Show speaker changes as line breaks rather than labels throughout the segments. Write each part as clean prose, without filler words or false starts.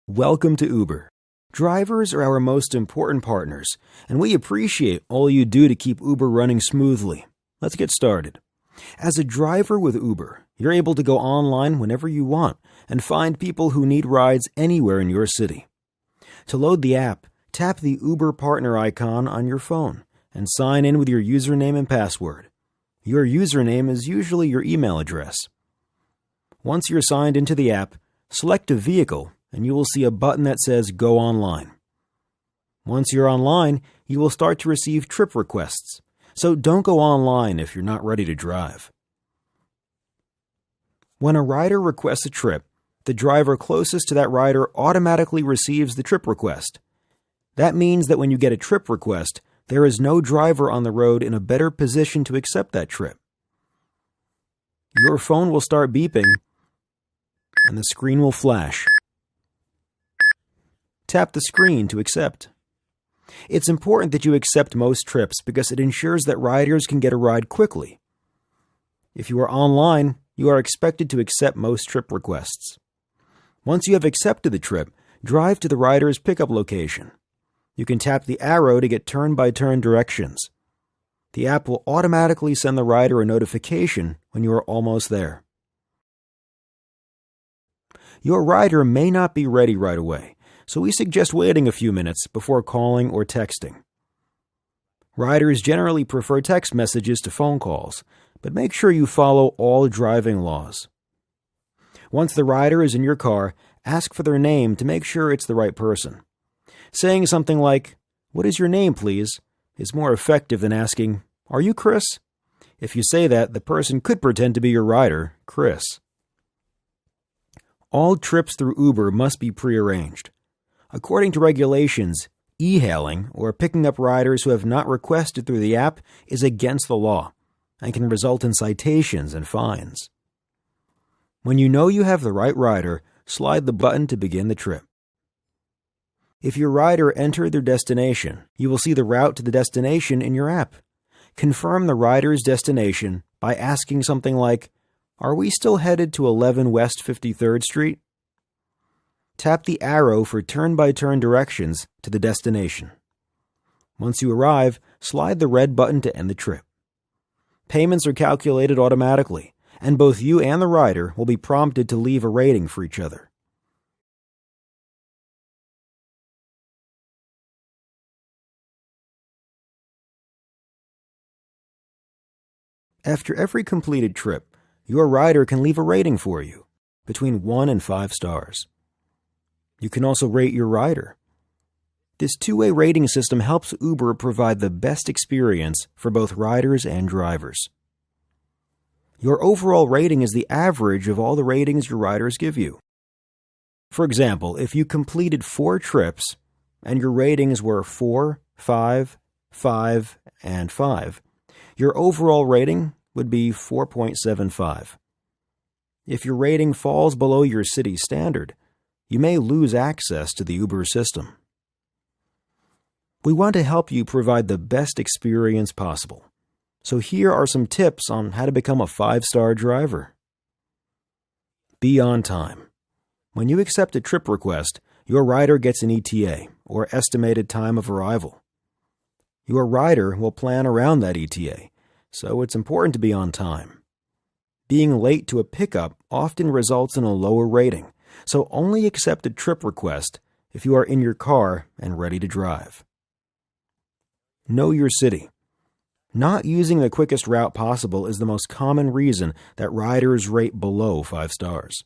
Welcome to Uber. Drivers are our most important partners, and we appreciate all you do to keep Uber running smoothly. Let's get started. As a driver with Uber, you're able to go online whenever you want and find people who need rides anywhere in your city. To load the app, tap the Uber partner icon on your phone and sign in with your username and password. Your username is usually your email address. Once you're signed into the app, select a vehicle and you will see a button that says Go Online. Once you're online, you will start to receive trip requests, so don't go online if you're not ready to drive. When a rider requests a trip, the driver closest to that rider automatically receives the trip request. That means that when you get a trip request, there is no driver on the road in a better position to accept that trip. Your phone will start beeping, and the screen will flash. Tap the screen to accept. It's important that you accept most trips because it ensures that riders can get a ride quickly. If you are online, you are expected to accept most trip requests. Once you have accepted the trip, drive to the rider's pickup location. You can tap the arrow to get turn-by-turn directions. The app will automatically send the rider a notification when you are almost there. Your rider may not be ready right away, so we suggest waiting a few minutes before calling or texting. Riders generally prefer text messages to phone calls, but make sure you follow all driving laws. Once the rider is in your car, ask for their name to make sure it's the right person. Saying something like, "What is your name, please?" is more effective than asking, "Are you Chris?" If you say that, the person could pretend to be your rider, Chris. All trips through Uber must be prearranged. According to regulations, e-hailing, or picking up riders who have not requested through the app, is against the law and can result in citations and fines. When you know you have the right rider, slide the button to begin the trip. If your rider entered their destination, you will see the route to the destination in your app. Confirm the rider's destination by asking something like, "Are we still headed to 11 West 53rd Street?" Tap the arrow for turn-by-turn directions to the destination. Once you arrive, slide the red button to end the trip. Payments are calculated automatically, and both you and the rider will be prompted to leave a rating for each other. After every completed trip, your rider can leave a rating for you, between 1 and 5 stars. You can also rate your rider. This two-way rating system helps Uber provide the best experience for both riders and drivers. Your overall rating is the average of all the ratings your riders give you. For example, if you completed 4 trips and your ratings were 4, 5, 5, and 5, your overall rating would be 4.75. If your rating falls below your city standard, you may lose access to the Uber system. We want to help you provide the best experience possible. So here are some tips on how to become a 5-star driver. Be on time. When you accept a trip request, your rider gets an ETA, or estimated time of arrival. Your rider will plan around that ETA, so it's important to be on time. Being late to a pickup often results in a lower rating, so only accept a trip request if you are in your car and ready to drive. Know your city. Not using the quickest route possible is the most common reason that riders rate below 5 stars.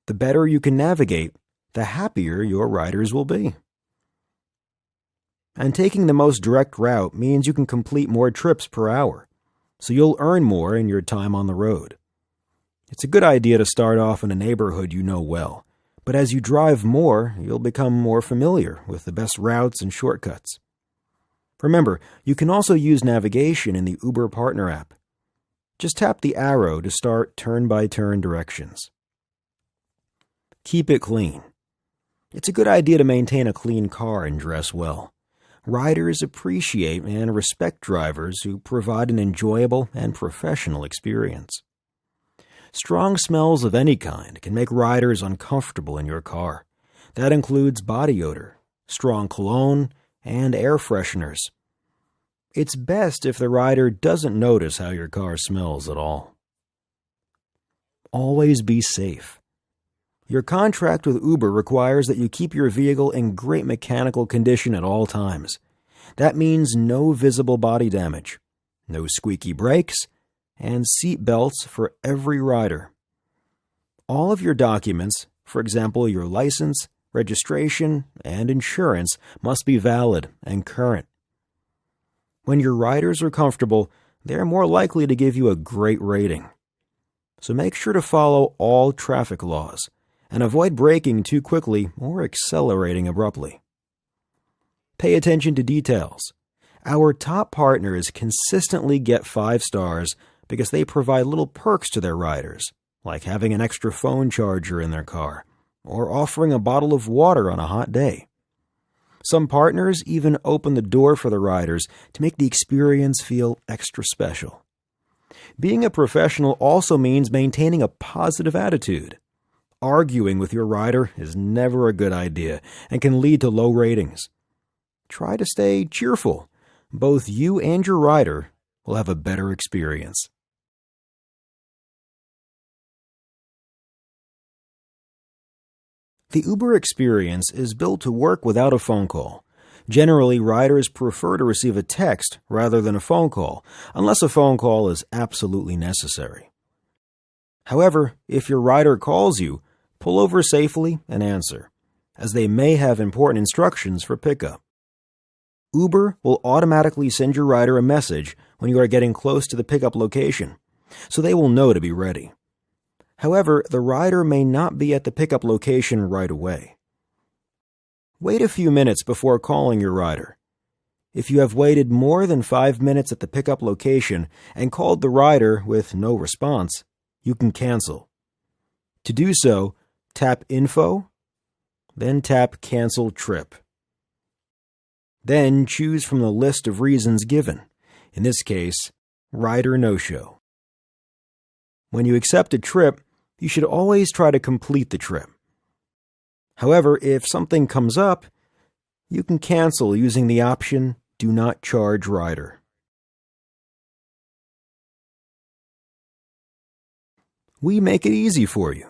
The better you can navigate, the happier your riders will be. And taking the most direct route means you can complete more trips per hour, so you'll earn more in your time on the road. It's a good idea to start off in a neighborhood you know well, but as you drive more, you'll become more familiar with the best routes and shortcuts. Remember, you can also use navigation in the Uber Partner app. Just tap the arrow to start turn-by-turn directions. Keep it clean. It's a good idea to maintain a clean car and dress well. Riders appreciate and respect drivers who provide an enjoyable and professional experience. Strong smells of any kind can make riders uncomfortable in your car. That includes body odor, strong cologne, and air fresheners. It's best if the rider doesn't notice how your car smells at all. Always be safe. Your contract with Uber requires that you keep your vehicle in great mechanical condition at all times. That means no visible body damage, no squeaky brakes, and seat belts for every rider. All of your documents, for example your license, registration, and insurance, must be valid and current. When your riders are comfortable, they're more likely to give you a great rating. So make sure to follow all traffic laws and avoid braking too quickly or accelerating abruptly. Pay attention to details. Our top partners consistently get 5 stars because they provide little perks to their riders, like having an extra phone charger in their car or offering a bottle of water on a hot day. Some partners even open the door for the riders to make the experience feel extra special. Being a professional also means maintaining a positive attitude. Arguing with your rider is never a good idea and can lead to low ratings. Try to stay cheerful. Both you and your rider will have a better experience. The Uber experience is built to work without a phone call. Generally, riders prefer to receive a text rather than a phone call, unless a phone call is absolutely necessary. However, if your rider calls you, pull over safely and answer, as they may have important instructions for pickup. Uber will automatically send your rider a message when you are getting close to the pickup location, so they will know to be ready. However, the rider may not be at the pickup location right away. Wait a few minutes before calling your rider. If you have waited more than 5 minutes at the pickup location and called the rider with no response, you can cancel. To do so, tap Info, then tap Cancel Trip. Then choose from the list of reasons given, in this case, rider no-show. When you accept a trip, you should always try to complete the trip. However, if something comes up, you can cancel using the option Do Not Charge Rider. We make it easy for you.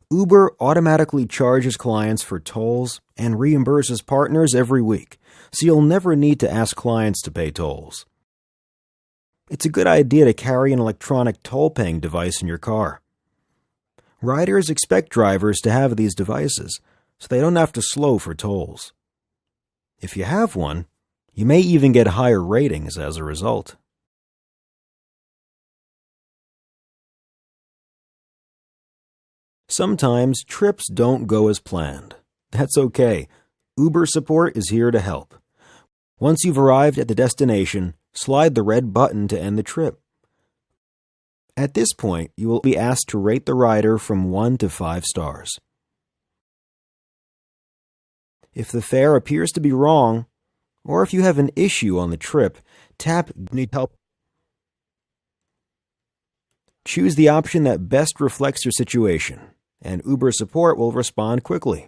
Uber automatically charges clients for tolls and reimburses partners every week, so you'll never need to ask clients to pay tolls. It's a good idea to carry an electronic toll-paying device in your car. Riders expect drivers to have these devices, so they don't have to slow for tolls. If you have one, you may even get higher ratings as a result. Sometimes trips don't go as planned. That's okay. Uber support is here to help. Once you've arrived at the destination, slide the red button to end the trip. At this point, you will be asked to rate the rider from 1 to 5 stars. If the fare appears to be wrong, or if you have an issue on the trip, tap Need Help. Choose the option that best reflects your situation, and Uber support will respond quickly.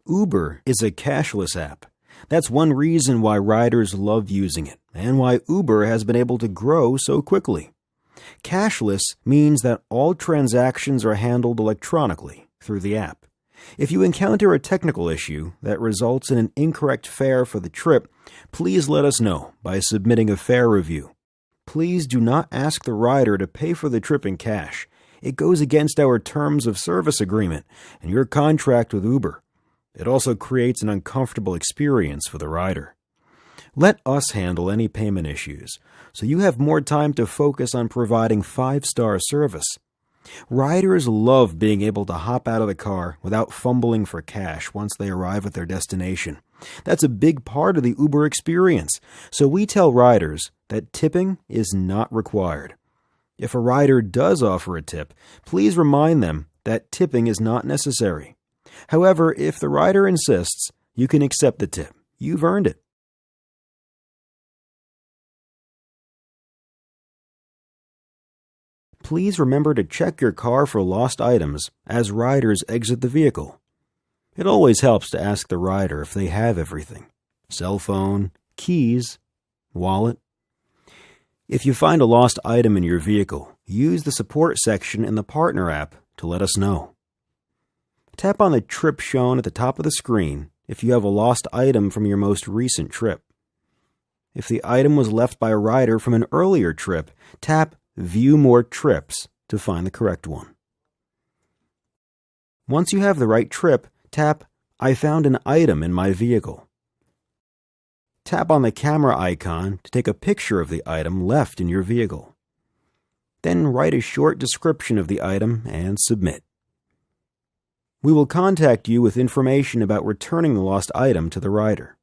Uber is a cashless app. That's one reason why riders love using it, and why Uber has been able to grow so quickly. Cashless means that all transactions are handled electronically through the app. If you encounter a technical issue that results in an incorrect fare for the trip, please let us know by submitting a fare review. Please do not ask the rider to pay for the trip in cash. It goes against our terms of service agreement and your contract with Uber. It also creates an uncomfortable experience for the rider. Let us handle any payment issues, so you have more time to focus on providing 5-star service. Riders love being able to hop out of the car without fumbling for cash once they arrive at their destination. That's a big part of the Uber experience, so we tell riders that tipping is not required. If a rider does offer a tip, please remind them that tipping is not necessary. However, if the rider insists, you can accept the tip. You've earned it. Please remember to check your car for lost items as riders exit the vehicle. It always helps to ask the rider if they have everything: cell phone, keys, wallet. If you find a lost item in your vehicle, use the support section in the Partner app to let us know. Tap on the trip shown at the top of the screen if you have a lost item from your most recent trip. If the item was left by a rider from an earlier trip, tap View More Trips to find the correct one. Once you have the right trip, tap I found an item in my vehicle. Tap on the camera icon to take a picture of the item left in your vehicle. Then write a short description of the item and submit. We will contact you with information about returning the lost item to the rider.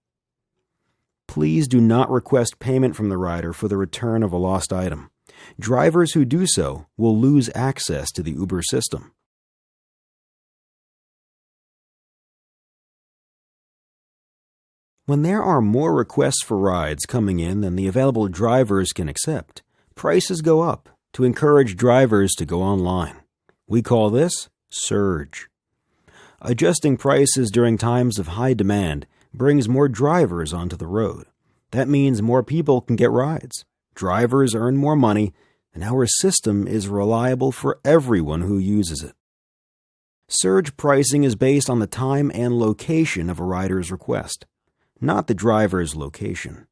Please do not request payment from the rider for the return of a lost item. Drivers who do so will lose access to the Uber system. When there are more requests for rides coming in than the available drivers can accept, prices go up to encourage drivers to go online. We call this surge. Adjusting prices during times of high demand brings more drivers onto the road. That means more people can get rides. Drivers earn more money, and our system is reliable for everyone who uses it. Surge pricing is based on the time and location of a rider's request, not the driver's location.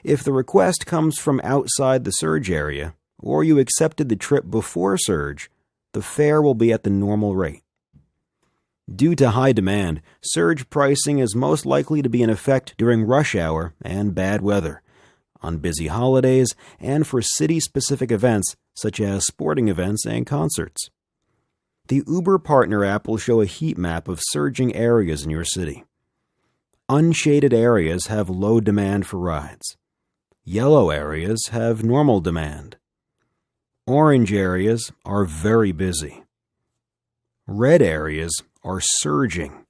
If the request comes from outside the surge area, or you accepted the trip before surge, the fare will be at the normal rate. Due to high demand, surge pricing is most likely to be in effect during rush hour and bad weather, on busy holidays, and for city-specific events such as sporting events and concerts. The Uber Partner app will show a heat map of surging areas in your city. Unshaded areas have low demand for rides. Yellow areas have normal demand. Orange areas are very busy. Red areas are surging.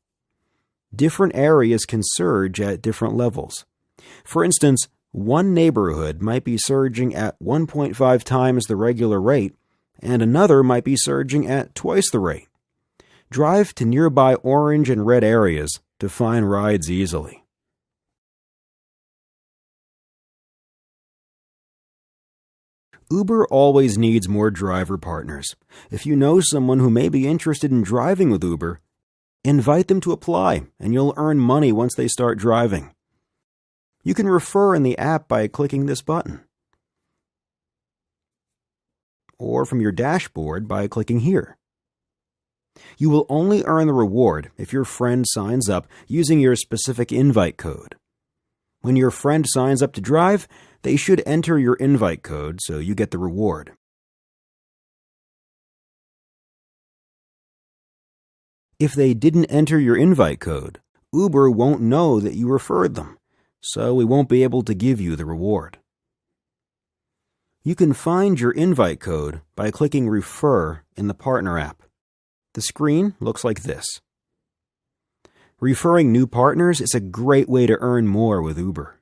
Different areas can surge at different levels. For instance, one neighborhood might be surging at 1.5 times the regular rate, and another might be surging at twice the rate. Drive to nearby orange and red areas to find rides easily. Uber always needs more driver partners. If you know someone who may be interested in driving with Uber, invite them to apply, and you'll earn money once they start driving. You can refer in the app by clicking this button, or from your dashboard by clicking here. You will only earn the reward if your friend signs up using your specific invite code. When your friend signs up to drive, they should enter your invite code so you get the reward. If they didn't enter your invite code, Uber won't know that you referred them, so we won't be able to give you the reward. You can find your invite code by clicking Refer in the Partner app. The screen looks like this. Referring new partners is a great way to earn more with Uber.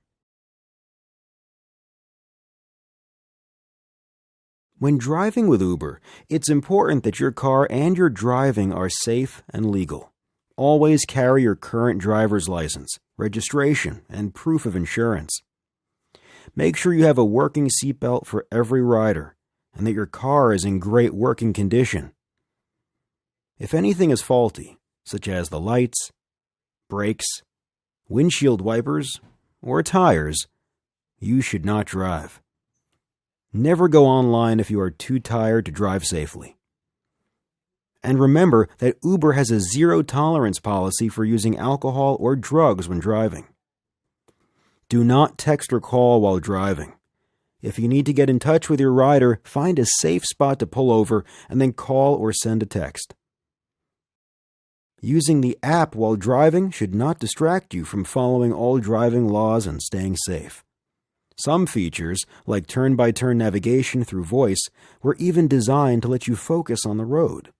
When driving with Uber, it's important that your car and your driving are safe and legal. Always carry your current driver's license, registration, and proof of insurance. Make sure you have a working seatbelt for every rider and that your car is in great working condition. If anything is faulty, such as the lights, brakes, windshield wipers, or tires, you should not drive. Never go online if you are too tired to drive safely. And remember that Uber has a zero-tolerance policy for using alcohol or drugs when driving. Do not text or call while driving. If you need to get in touch with your rider, find a safe spot to pull over and then call or send a text. Using the app while driving should not distract you from following all driving laws and staying safe. Some features, like turn-by-turn navigation through voice, were even designed to let you focus on the road.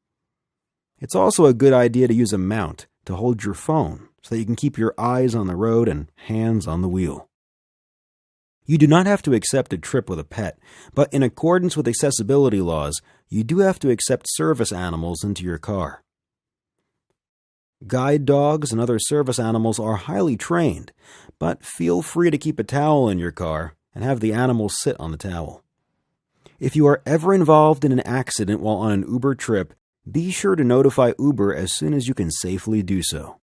It's also a good idea to use a mount to hold your phone so that you can keep your eyes on the road and hands on the wheel. You do not have to accept a trip with a pet, but in accordance with accessibility laws, you do have to accept service animals into your car. Guide dogs and other service animals are highly trained, but feel free to keep a towel in your car and have the animal sit on the towel. If you are ever involved in an accident while on an Uber trip, be sure to notify Uber as soon as you can safely do so.